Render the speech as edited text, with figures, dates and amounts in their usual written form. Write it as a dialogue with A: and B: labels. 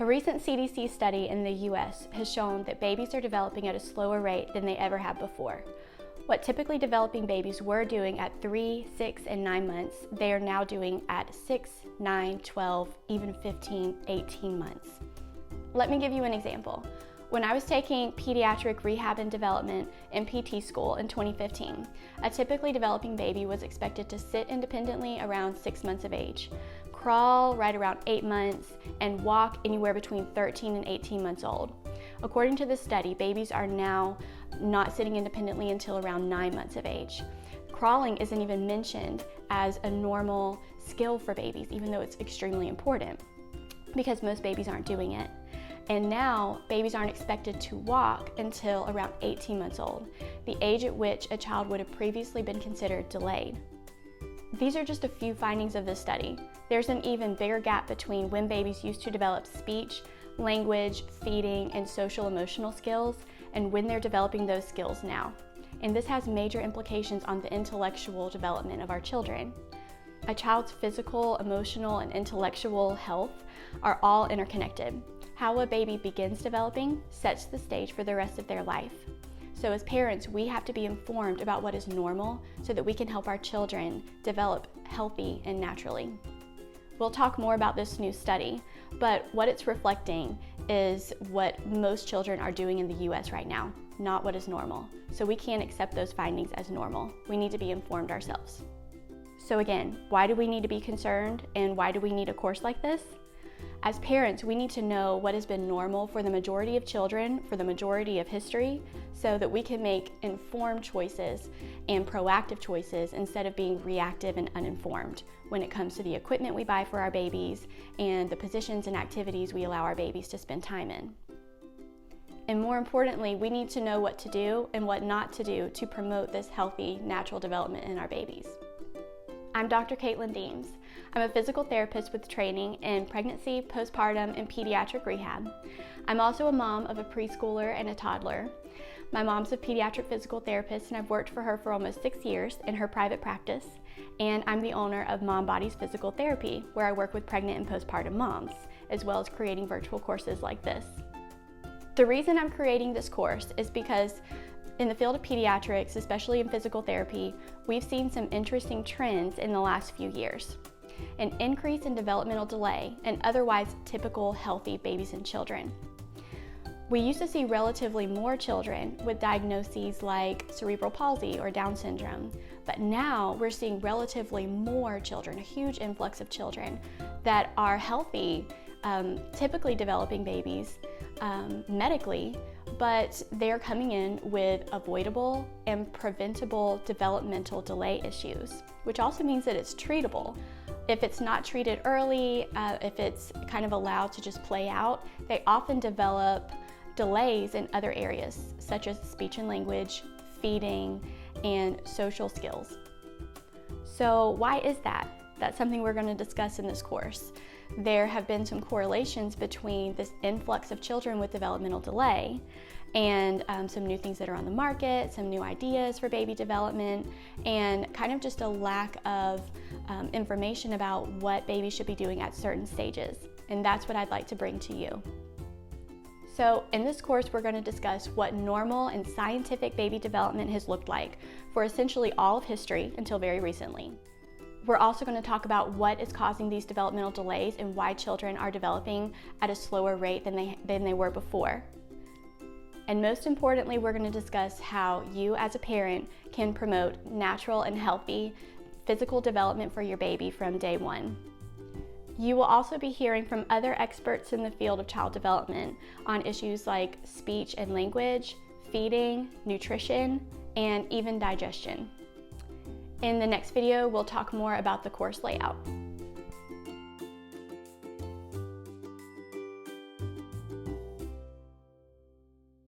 A: recent CDC study in the US has shown that babies are developing at a slower rate than they ever have before. What typically developing babies were doing at 3, 6, and 9 months, they are now doing at 6, 9, 12, even 15, 18 months. Let me give you an example. When I was taking pediatric rehab and development in PT school in 2015, a typically developing baby was expected to sit independently around 6 months of age, crawl right around 8 months, and walk anywhere between 13 and 18 months old. According to this study, babies are now not sitting independently until around 9 months of age. Crawling isn't even mentioned as a normal skill for babies, even though it's extremely important, because most babies aren't doing it. And now, babies aren't expected to walk until around 18 months old, the age at which a child would have previously been considered delayed. These are just a few findings of this study. There's an even bigger gap between when babies used to develop speech, language, feeding, and social emotional skills, and when they're developing those skills now. And this has major implications on the intellectual development of our children. A child's physical, emotional, and intellectual health are all interconnected. How a baby begins developing sets the stage for the rest of their life. So as parents, we have to be informed about what is normal so that we can help our children develop healthy and naturally. We'll talk more about this new study, but what it's reflecting is what most children are doing in the US right now, not what is normal. So we can't accept those findings as normal. We need to be informed ourselves. So again, why do we need to be concerned, and why do we need a course like this? As parents, we need to know what has been normal for the majority of children for the majority of history so that we can make informed choices and proactive choices instead of being reactive and uninformed when it comes to the equipment we buy for our babies and the positions and activities we allow our babies to spend time in. And more importantly, we need to know what to do and what not to do to promote this healthy, natural development in our babies. I'm Dr. Caitlin Deems. I'm a physical therapist with training in pregnancy, postpartum, and pediatric rehab. I'm also a mom of a preschooler and a toddler. My mom's a pediatric physical therapist, and I've worked for her for almost 6 years in her private practice. And I'm the owner of Mom Bodies Physical Therapy, where I work with pregnant and postpartum moms, as well as creating virtual courses like this. The reason I'm creating this course is because in the field of pediatrics, especially in physical therapy, we've seen some interesting trends in the last few years. An increase in developmental delay in otherwise typical healthy babies and children. We used to see relatively more children with diagnoses like cerebral palsy or Down syndrome, but now we're seeing relatively more children, a huge influx of children that are healthy, typically developing babies medically, but they're coming in with avoidable and preventable developmental delay issues, which also means that it's treatable. If it's not treated early, if it's kind of allowed to just play out, they often develop delays in other areas, such as speech and language, feeding, and social skills. So why is that? That's something we're going to discuss in this course. There have been some correlations between this influx of children with developmental delay and some new things that are on the market, some new ideas for baby development, and kind of just a lack of information about what babies should be doing at certain stages. And that's what I'd like to bring to you. So in this course, we're going to discuss what normal and scientific baby development has looked like for essentially all of history until very recently. We're also going to talk about what is causing these developmental delays and why children are developing at a slower rate than they were before. And most importantly, we're going to discuss how you as a parent can promote natural and healthy physical development for your baby from day one. You will also be hearing from other experts in the field of child development on issues like speech and language, feeding, nutrition, and even digestion. In the next video, we'll talk more about the course layout.